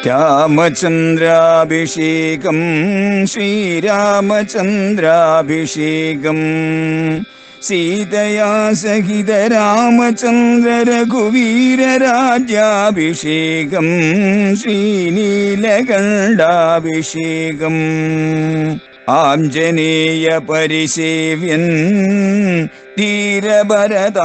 രാമചന്ദ്രാഭിഷേകം ശ്രീരാമചന്ദ്രാഭിഷേകം സീതയാ സഹിത രാമചന്ദ്ര രഘുവീരരാജ്യാഭിഷേകം ശ്രീനീലകണ്ഠാഭിഷേകം ആഞ്ജനേയ പരിസേവ്യൻ ധീരഭരതാഭിപൂജ്യൻ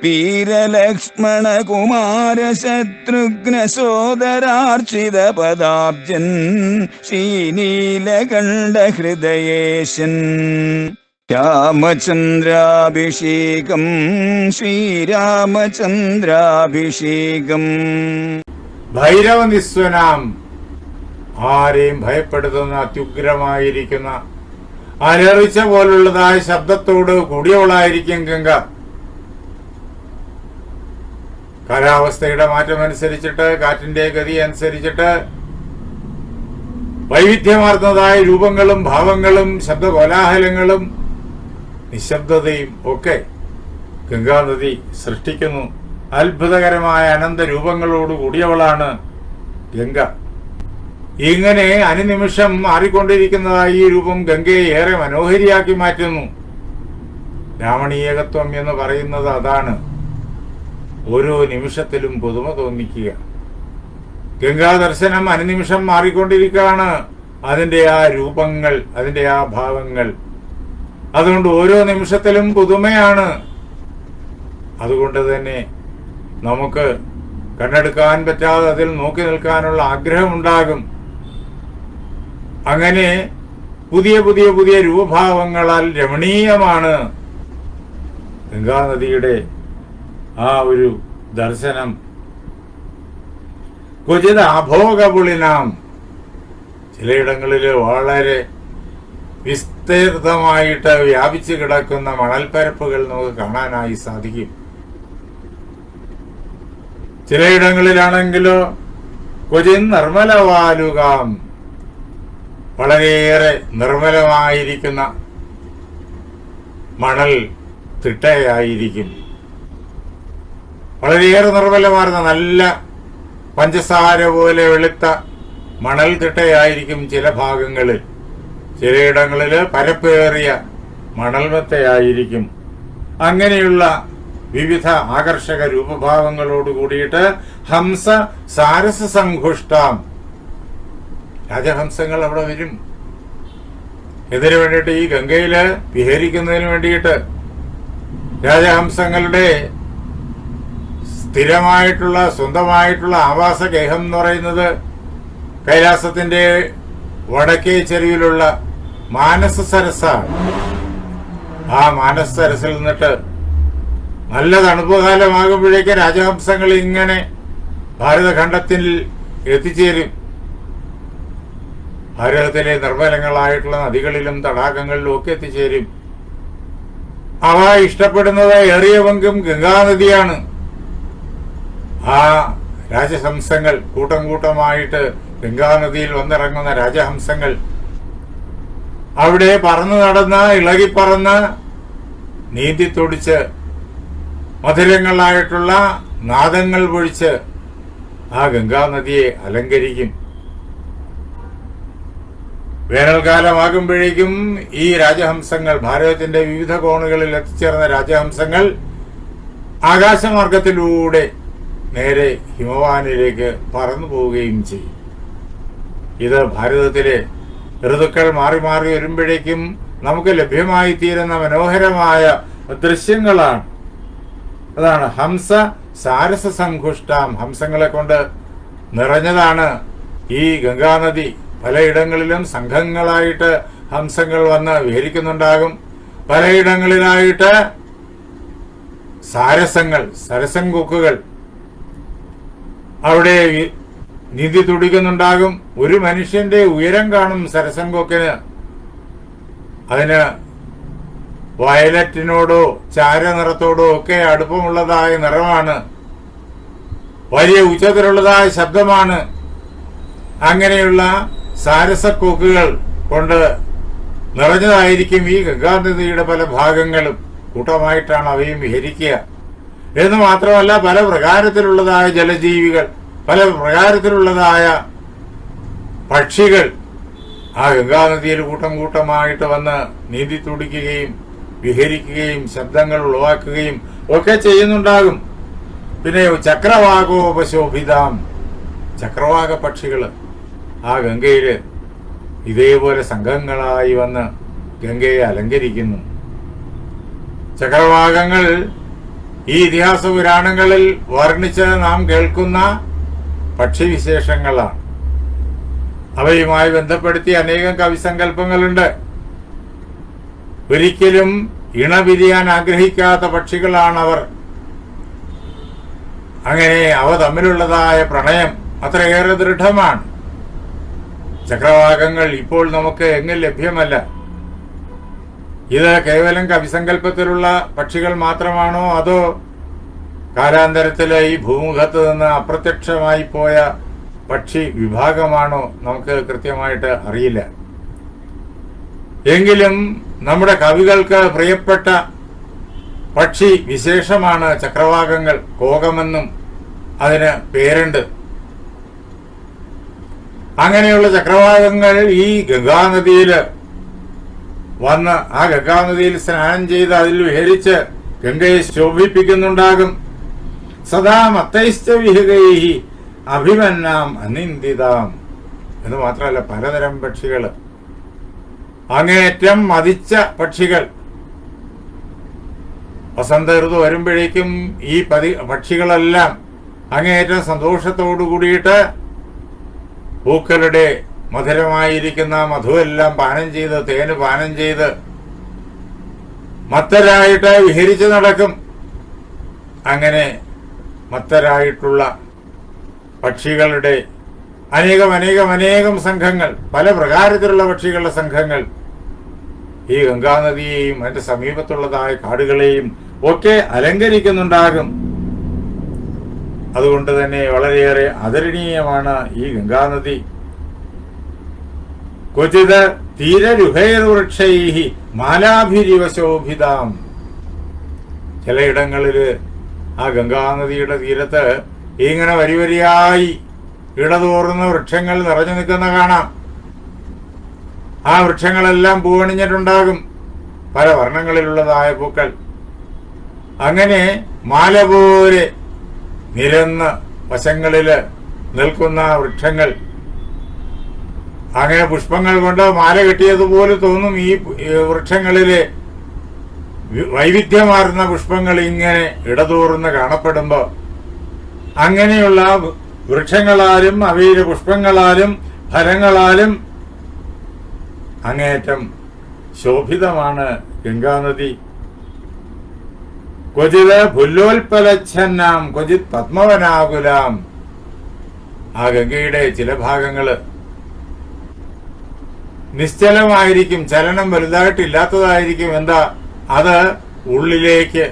വീരലക്ഷ്മണ കുമാര ശത്രുഘ്ന സോദരാർച്ചിത പദാബ്ജൻ ശ്രീനീലകണ്ഠ ഹൃദയേശൻ രാമചന്ദ്രാഭിഷേകം ശ്രീരാമചന്ദ്രാഭിഷേകം. ഭൈരവനിസ്വനാം, ആരെയും ഭയപ്പെടുത്തുന്ന അത്യുഗ്രമായിരിക്കുന്ന അലറിച്ച പോലുള്ളതായ ശബ്ദത്തോട് കൂടിയവളായിരിക്കും ഗംഗ. കാലാവസ്ഥയുടെ മാറ്റമനുസരിച്ചിട്ട്, കാറ്റിന്റെ ഗതി അനുസരിച്ചിട്ട് വൈവിധ്യമാർന്നതായ രൂപങ്ങളും ഭാവങ്ങളും ശബ്ദകോലാഹലങ്ങളും നിശബ്ദതയും ഒക്കെ ഗംഗാനദി സൃഷ്ടിക്കുന്നു. അത്ഭുതകരമായ അനന്ത രൂപങ്ങളോട് കൂടിയവളാണ് ഗംഗ. ഇങ്ങനെ അനുനിമിഷം മാറിക്കൊണ്ടിരിക്കുന്നതായി ഈ രൂപം ഗംഗയെ ഏറെ മനോഹരിയാക്കി മാറ്റുന്നു. രാമണീയകത്വം എന്ന് പറയുന്നത് അതാണ്. ഓരോ നിമിഷത്തിലും പുതുമ തോന്നിക്കുക. ഗംഗാ ദർശനം അനുനിമിഷം മാറിക്കൊണ്ടിരിക്കുകയാണ്. അതിന്റെ ആ രൂപങ്ങൾ, അതിന്റെ ആ ഭാവങ്ങൾ, അതുകൊണ്ട് ഓരോ നിമിഷത്തിലും പുതുമയാണ്. അതുകൊണ്ട് തന്നെ നമുക്ക് കണ്ണെടുക്കാൻ പറ്റാതെ അതിൽ നോക്കി നിൽക്കാനുള്ള ആഗ്രഹമുണ്ടാകും. അങ്ങനെ പുതിയ പുതിയ പുതിയ രൂപഭാവങ്ങളാൽ രമണീയമാണ് ഗംഗാനദിയുടെ ആ ഒരു ദർശനം. ക്വചിത് അഭോഗപുളിനാം, ചിലയിടങ്ങളിൽ വളരെ വിസ്തൃതമായിട്ട് വ്യാപിച്ചു കിടക്കുന്ന മണൽപ്പരപ്പുകൾ നമുക്ക് കാണാനായി സാധിക്കും. ചിലയിടങ്ങളിലാണെങ്കിലോ ക്വചിൻ നിർമ്മലവാലുകാം, വളരെയേറെ നിർമ്മലമായിരിക്കുന്ന മണൽ തിട്ടയായിരിക്കും. വളരെയേറെ നിർമ്മലമാർന്ന നല്ല പഞ്ചസാര പോലെ വെളുത്ത മണൽ തിട്ടയായിരിക്കും ചില ഭാഗങ്ങളിൽ. ചിലയിടങ്ങളിൽ പരപ്പേറിയ മണൽമെത്തയായിരിക്കും. അങ്ങനെയുള്ള വിവിധ ആകർഷക രൂപഭാവങ്ങളോട് കൂടിയിട്ട് ഹംസ സാരസ സങ്കുഷ്ടാം, രാജഹംസങ്ങൾ അവിടെ വരും. ഇതിനു വേണ്ടിയിട്ട്, ഈ ഗംഗയില് വിഹരിക്കുന്നതിന് വേണ്ടിയിട്ട് രാജഹംസങ്ങളുടെ സ്ഥിരമായിട്ടുള്ള സ്വന്തമായിട്ടുള്ള ആവാസഗേഹം എന്ന് പറയുന്നത് കൈലാസത്തിന്റെ വടക്കേ ചെരുവിലുള്ള മാനസ സരസാണ്. ആ മാനസ സരസിൽ നിന്നിട്ട് നല്ല തണുപ്പ് കാലമാകുമ്പോഴേക്ക് രാജഹംസങ്ങൾ ഇങ്ങനെ ഭാരതഖണ്ഡത്തിൽ എത്തിച്ചേരും. ഭാരതത്തിലെ നിർമ്മലങ്ങളായിട്ടുള്ള നദികളിലും തടാകങ്ങളിലും ഒക്കെ എത്തിച്ചേരും. അവ ഇഷ്ടപ്പെടുന്നത് ഏറിയ പങ്കും ഗംഗാനദിയാണ്. ആ രാജഹംസങ്ങൾ കൂട്ടം കൂട്ടമായിട്ട് ഗംഗാനദിയിൽ വന്നിറങ്ങുന്ന രാജഹംസങ്ങൾ അവിടെ പറന്നു നടന്ന് ഇളകിപ്പറന്ന് നീന്തിത്തൊടിച്ച് മധുരങ്ങളായിട്ടുള്ള നാദങ്ങൾ പൊഴിച്ച് ആ ഗംഗാനദിയെ അലങ്കരിക്കും. വേനൽക്കാലമാകുമ്പോഴേക്കും ഈ രാജഹംസങ്ങൾ, ഭാരതത്തിന്റെ വിവിധ കോണുകളിൽ എത്തിച്ചേർന്ന രാജഹംസങ്ങൾ ആകാശമാർഗത്തിലൂടെ നേരെ ഹിമവാനിലേക്ക് പറന്നു പോവുകയും ചെയ്യും. ഇത് ഭാരതത്തിലെ ഋതുക്കൾ മാറി മാറി വരുമ്പോഴേക്കും നമുക്ക് ലഭ്യമായി തീരുന്ന മനോഹരമായ ദൃശ്യങ്ങളാണ്. അതാണ് ഹംസ സാരസ സങ്കുഷ്ടാം, ഹംസങ്ങളെ കൊണ്ട് നിറഞ്ഞതാണ് ഈ ഗംഗാനദി. പലയിടങ്ങളിലും സംഘങ്ങളായിട്ട് ഹംസങ്ങൾ വന്ന് വിഹരിക്കുന്നുണ്ടാകും. പലയിടങ്ങളിലായിട്ട് സാരസങ്ങൾ, സരസംകൊക്കുകൾ അവിടെ നീന്തി തുടിക്കുന്നുണ്ടാകും. ഒരു മനുഷ്യന്റെ ഉയരം കാണും സരസംകൊക്കിന്. അതിന് വയലറ്റിനോടോ ചാരനിറത്തോടോ ഒക്കെ അടുപ്പമുള്ളതായ നിറമാണ്. വലിയ ഉച്ചത്തിലുള്ളതായ ശബ്ദമാണ്. അങ്ങനെയുള്ള സാരസക്കൊക്കുകൾ കൊണ്ട് നിറഞ്ഞതായിരിക്കും ഈ ഗംഗാനദിയുടെ പല ഭാഗങ്ങളും. കൂട്ടമായിട്ടാണ് അവയും വിഹരിക്കുക. എന്ന് മാത്രമല്ല, പല പ്രകാരത്തിലുള്ളതായ ജലജീവികൾ, പല പ്രകാരത്തിലുള്ളതായ പക്ഷികൾ ആ ഗംഗാനദിയിൽ കൂട്ടം കൂട്ടമായിട്ട് വന്ന് നീന്തി തുടിക്കുകയും വിഹരിക്കുകയും ശബ്ദങ്ങൾ ഉളവാക്കുകയും ഒക്കെ ചെയ്യുന്നുണ്ടാകും. പിന്നെ ചക്രവാകോപശോഭിതാം, ചക്രവാക പക്ഷികൾ ആ ഗംഗയില് ഇതേപോലെ സംഘങ്ങളായി വന്ന് ഗംഗയെ അലങ്കരിക്കുന്നു. ചക്രവാകങ്ങൾ ഈ ഇതിഹാസ പുരാണങ്ങളിൽ വർണ്ണിച്ച് നാം കേൾക്കുന്ന പക്ഷിവിശേഷങ്ങളാണ്. അവയുമായി ബന്ധപ്പെടുത്തി അനേകം കവിസങ്കല്പങ്ങളുണ്ട്. ഒരിക്കലും ഇണപിരിയാൻ ആഗ്രഹിക്കാത്ത പക്ഷികളാണവർ. അങ്ങനെ അവ തമ്മിലുള്ളതായ പ്രണയം അത്രയേറെ ദൃഢമാണ്. ചക്രവാകങ്ങൾ ഇപ്പോൾ നമുക്ക് എങ്ങും ലഭ്യമല്ല. ഇത് കേവലം കവിസങ്കല്പത്തിലുള്ള പക്ഷികൾ മാത്രമാണോ, അതോ കാലാന്തരത്തിലെ ഈ ഭൂമുഖത്ത് നിന്ന് അപ്രത്യക്ഷമായി പോയ പക്ഷി വിഭാഗമാണോ, നമുക്ക് കൃത്യമായിട്ട് അറിയില്ല. എങ്കിലും നമ്മുടെ കവികൾക്ക് പ്രിയപ്പെട്ട പക്ഷി വിശേഷമാണ് ചക്രവാകങ്ങൾ. കോകമെന്നും അതിന് പേരുണ്ട്. അങ്ങനെയുള്ള ചക്രവാകങ്ങൾ ഈ ഗംഗാനദിയിൽ വന്ന് ആ ഗംഗാനദിയിൽ സ്നാനം ചെയ്ത് അതിൽ വിഹരിച്ച് ഗംഗയെ ശോഭിപ്പിക്കുന്നുണ്ടാകും. സദാ മത്തൈശ്ച വിഹകൈഹി അഭിമന്നാം അനിന്ദിതാം എന്ന് മാത്രമല്ല, പലതരം പക്ഷികൾ, അങ്ങേയറ്റം മതിച്ച പക്ഷികൾ. വസന്ത ഋതു വരുമ്പോഴേക്കും ഈ പക്ഷികളെല്ലാം അങ്ങേയറ്റം സന്തോഷത്തോടു കൂടിയിട്ട് പൂക്കളുടെ മധുരമായിരിക്കുന്ന മധുവെല്ലാം പാനം ചെയ്ത്, തേന് പാനം ചെയ്ത് മത്തരായിട്ട് വിഹരിച്ചു നടക്കും. അങ്ങനെ മത്തരായിട്ടുള്ള പക്ഷികളുടെ അനേകം സംഘങ്ങൾ, പല പ്രകാരത്തിലുള്ള പക്ഷികളുടെ സംഘങ്ങൾ ഈ ഗംഗാനദിയെയും അതിന്റെ സമീപത്തുള്ളതായ കാടുകളെയും ഒക്കെ അലങ്കരിക്കുന്നുണ്ടാകും. അതുകൊണ്ട് തന്നെ വളരെയേറെ ആദരണീയമാണ് ഈ ഗംഗാനദി. ക്വചിത് തീരരുഹൈർവൃക്ഷൈഹി മാലാഭിരിവശോഭിതാം. ചിലയിടങ്ങളില് ആ ഗംഗാനദിയുടെ തീരത്ത് ഇങ്ങനെ വരിവരിയായി ഇടതോറുന്ന വൃക്ഷങ്ങൾ നിറഞ്ഞു നിൽക്കുന്ന കാണാം. ആ വൃക്ഷങ്ങളെല്ലാം പൂവണിഞ്ഞിട്ടുണ്ടാകും, പല വർണ്ണങ്ങളിലുള്ളതായ പൂക്കൾ. അങ്ങനെ മാല പോലെ നിരന്ന് വശങ്ങളില് നിൽക്കുന്ന വൃക്ഷങ്ങൾ, അങ്ങനെ പുഷ്പങ്ങൾ കൊണ്ട് മാല കെട്ടിയതുപോലെ തോന്നും. ഈ വൃക്ഷങ്ങളിലെ വൈവിധ്യമാർന്ന പുഷ്പങ്ങൾ ഇങ്ങനെ ഇടതോറുന്ന് കാണപ്പെടുമ്പോ, അങ്ങനെയുള്ള വൃക്ഷങ്ങളാലും അവയിലെ പുഷ്പങ്ങളാലും ഫലങ്ങളാലും അങ്ങേയറ്റം ശോഭിതമാണ് ഗംഗാനദി. ക്വചിത് പുല്ലോൽപ്പലച്ഛന്നാം ക്വചിത് പത്മവനാകുലാം. ആ ഗംഗയുടെ ചില ഭാഗങ്ങള് നിശ്ചലമായിരിക്കും, ചലനം വലുതായിട്ടില്ലാത്തതായിരിക്കും. എന്താ, അത് ഉള്ളിലേക്ക്,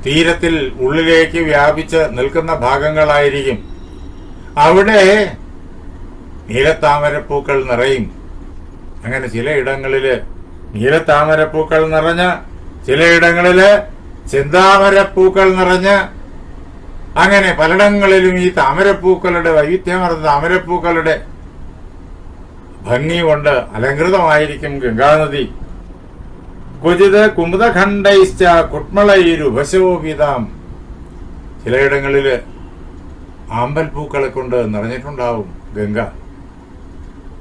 തീരത്തിൽ ഉള്ളിലേക്ക് വ്യാപിച്ച് നിൽക്കുന്ന ഭാഗങ്ങളായിരിക്കും. അവിടെ നീലത്താമരപ്പൂക്കൾ നിറയും. അങ്ങനെ ചിലയിടങ്ങളില് നീലത്താമരപ്പൂക്കൾ നിറഞ്ഞ്, ചിലയിടങ്ങളില് ചെന്താമരപ്പൂക്കൾ നിറഞ്ഞ്, അങ്ങനെ പലയിടങ്ങളിലും ഈ താമരപ്പൂക്കളുടെ വൈവിധ്യമാർന്ന താമരപ്പൂക്കളുടെ ഭംഗി കൊണ്ട് അലങ്കൃതമായിരിക്കും ഗംഗാനദി. ക്വചിത് കുമുദഖണ്ഡൈശ്ച കുട്മളൈരുപശോഭിതാം. ചിലയിടങ്ങളില് ആമ്പൽപ്പൂക്കളെ കൊണ്ട് നിറഞ്ഞിട്ടുണ്ടാവും ഗംഗ.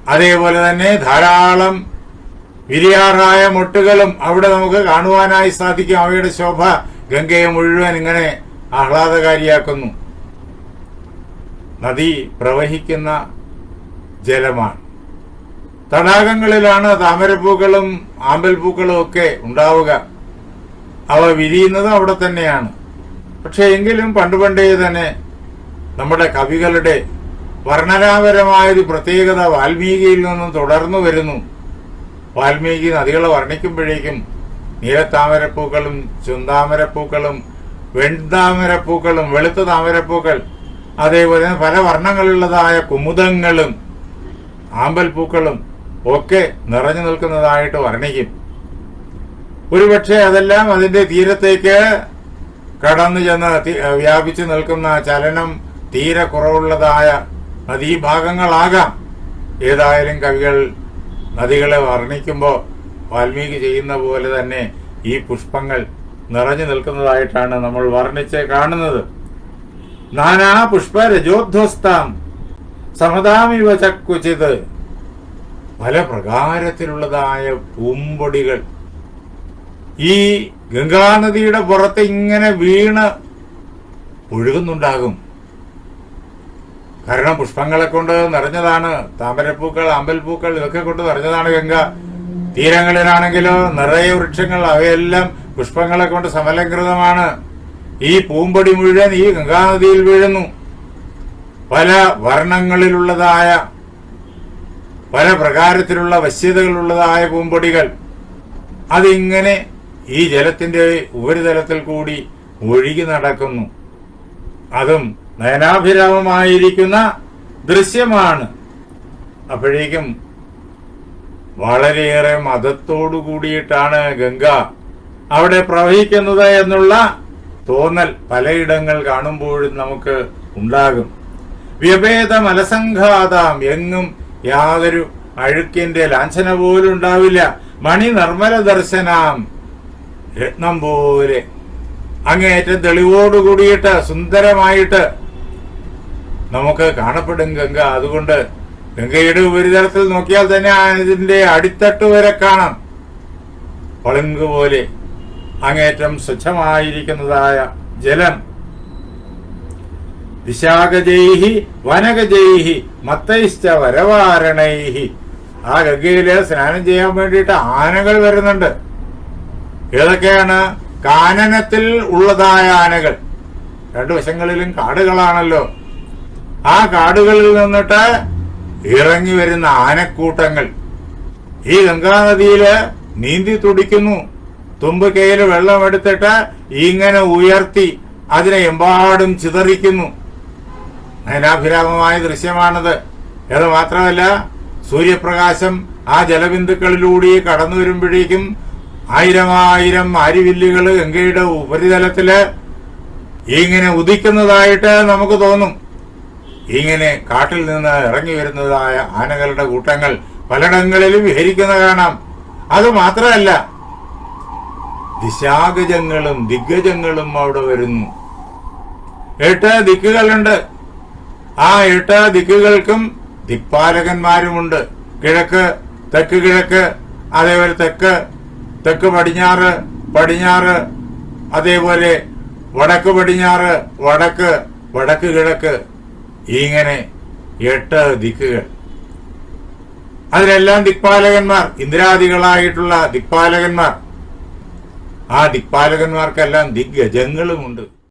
അതേപോലെ തന്നെ ധാരാളം വിരിയാറായ മൊട്ടുകളും അവിടെ നമുക്ക് കാണുവാനായി സാധിക്കും. അവയുടെ ശോഭ ഗംഗയെ മുഴുവൻ ഇങ്ങനെ ആഹ്ലാദകാരിയാക്കുന്നു. നദി പ്രവഹിക്കുന്ന ജലമാണ്. തടാകങ്ങളിലാണ് താമരപ്പൂക്കളും ആമ്പൽപ്പൂക്കളും ഒക്കെ ഉണ്ടാവുക. അവ വിരിയുന്നതും അവിടെ തന്നെയാണ്. പക്ഷെ എങ്കിലും പണ്ടുപണ്ടേ തന്നെ നമ്മുടെ കവികളുടെ വർണ്ണനാപരമായൊരു പ്രത്യേകത വാൽമീകിയിൽ നിന്നും തുടർന്നു വരുന്നു. വാൽമീകി നദികളെ വർണ്ണിക്കുമ്പോഴേക്കും നീലത്താമരപ്പൂക്കളും ചുന്താമരപ്പൂക്കളും വെൺതാമരപ്പൂക്കളും വെളുത്ത താമരപ്പൂക്കൾ, അതേപോലെ പല വർണ്ണങ്ങളുള്ളതായ കുമുദങ്ങളും ആമ്പൽപ്പൂക്കളും ഒക്കെ നിറഞ്ഞു നിൽക്കുന്നതായിട്ട് വർണ്ണിക്കും. ഒരുപക്ഷെ അതെല്ലാം അതിന്റെ തീരത്തേക്ക് കടന്നു ചെന്ന് വ്യാപിച്ചു നിൽക്കുന്ന, ചലനം തീരെ കുറവുള്ളതായ നദീഭാഗങ്ങളാകാം. ഏതായാലും കവികൾ നദികളെ വർണ്ണിക്കുമ്പോൾ വാൽമീകി ചെയ്യുന്ന പോലെ തന്നെ ഈ പുഷ്പങ്ങൾ നിറഞ്ഞു നിൽക്കുന്നതായിട്ടാണ് നമ്മൾ വർണ്ണിച്ച് കാണുന്നത്. നാനാ പുഷ്പരജോധ്വസ്താം സമതാമിവ ചക്കുചിത്. പല പ്രകാരത്തിലുള്ളതായ പൂമ്പൊടികൾ ഈ ഗംഗാനദിയുടെ പുറത്ത് ഇങ്ങനെ വീണ് ഒഴുകുന്നുണ്ടാകും. കാരണം പുഷ്പങ്ങളെ കൊണ്ട് നിറഞ്ഞതാണ്. താമരപ്പൂക്കൾ, അമ്പൽപ്പൂക്കൾ ഇതൊക്കെ കൊണ്ട് നിറഞ്ഞതാണ് ഗംഗ. തീരങ്ങളിലാണെങ്കിലോ നിറയെ വൃക്ഷങ്ങൾ, അവയെല്ലാം പുഷ്പങ്ങളെ കൊണ്ട് സമലങ്കൃതമാണ്. ഈ പൂമ്പൊടി മുഴുവൻ ഈ ഗംഗാനദിയിൽ വീഴുന്നു. പല വർണ്ണങ്ങളിലുള്ളതായ, പല പ്രകാരത്തിലുള്ള വശ്യതകളുള്ളതായ പൂമ്പൊടികൾ അതിങ്ങനെ ഈ ജലത്തിന്റെ ഉപരിതലത്തിൽ കൂടി ഒഴുകി നടക്കുന്നു. അതും നയനാഭിരാമമായിരിക്കുന്ന ദൃശ്യമാണ്. അപ്പോഴേക്കും വളരെയേറെ മതത്തോടു കൂടിയിട്ടാണ് ഗംഗ അവിടെ പ്രവഹിക്കുന്നത് എന്നുള്ള തോന്നൽ പലയിടങ്ങൾ കാണുമ്പോഴും നമുക്ക് ഉണ്ടാകും. വ്യഭേദ മലസംഘാതാം, എങ്ങും യാതൊരു അഴുക്കിന്റെ ലാഞ്ചന പോലും ഉണ്ടാവില്ല. മണി നിർമ്മല ദർശനാം, രത്നം പോലെ അങ്ങേയറ്റം തെളിവോടുകൂടിയിട്ട് സുന്ദരമായിട്ട് നമുക്ക് കാണപ്പെടും ഗംഗ. അതുകൊണ്ട് ഗംഗയുടെ ഉപരിതലത്തിൽ നോക്കിയാൽ തന്നെ ഇതിന്റെ അടിത്തട്ട് വരെ കാണാം. പളുങ്ക് പോലെ അങ്ങേറ്റം സ്വച്ഛമായിരിക്കുന്നതായ ജലം. വിശാഖജൈഹി വനകജൈഹി മത്തൈശ്ച വരവാരണൈഹി. ആ ഗംഗയില് സ്നാനം ചെയ്യാൻ വേണ്ടിയിട്ട് ആനകൾ വരുന്നുണ്ട്. ഏതൊക്കെയാണ്? കാനനത്തിൽ ഉള്ളതായ ആനകൾ. രണ്ടു വശങ്ങളിലും കാടുകളാണല്ലോ. ആ കാടുകളിൽ നിന്നിട്ട് ഇറങ്ങി വരുന്ന ആനക്കൂട്ടങ്ങൾ ഈ ഗംഗാനദിയില് നീന്തി തുടിക്കുന്നു. തുമ്പിക്കൈയിൽ വെള്ളമെടുത്തിട്ട് ഇങ്ങനെ ഉയർത്തി അതിനെ എമ്പാടും ചിതറിക്കുന്നു. നയനാഭിരാമമായ ദൃശ്യമാണത്. അത് മാത്രമല്ല, സൂര്യപ്രകാശം ആ ജലബിന്ദുക്കളിലൂടെ കടന്നു വരുമ്പോഴേക്കും ആയിരം ആരിവില്ലുകൾ ഗംഗയുടെ ഉപരിതലത്തില് ഇങ്ങനെ ഉദിക്കുന്നതായിട്ട് നമുക്ക് തോന്നും. ഇങ്ങനെ കാട്ടിൽ നിന്ന് ഇറങ്ങി വരുന്നതായ ആനകളുടെ കൂട്ടങ്ങൾ പലയിടങ്ങളിലും വിഹരിക്കുന്ന കാണാം. അത് മാത്രമല്ല, ദിശാഗജങ്ങളും ദിഗ്ഗജങ്ങളും അവിടെ വരുന്നു. 8 ദിക്കുകളുണ്ട്. ആ 8 ദിക്കുകൾക്കും ദിക്പാലകന്മാരുമുണ്ട്. കിഴക്ക്, തെക്ക് കിഴക്ക്, അതേപോലെ തെക്ക് പടിഞ്ഞാറ്, പടിഞ്ഞാറ്, അതേപോലെ വടക്ക് പടിഞ്ഞാറ്, വടക്ക് കിഴക്ക്, ഇങ്ങനെ 8 ദിക്കുകൾ. അതിലെല്ലാം ദിക്പാലകന്മാർ, ഇന്ദ്രാദികളായിട്ടുള്ള ദിക്പാലകന്മാർ. ആ ദിക്പാലകന്മാർക്കെല്ലാം ദിഗ്ഗജങ്ങളുമുണ്ട്.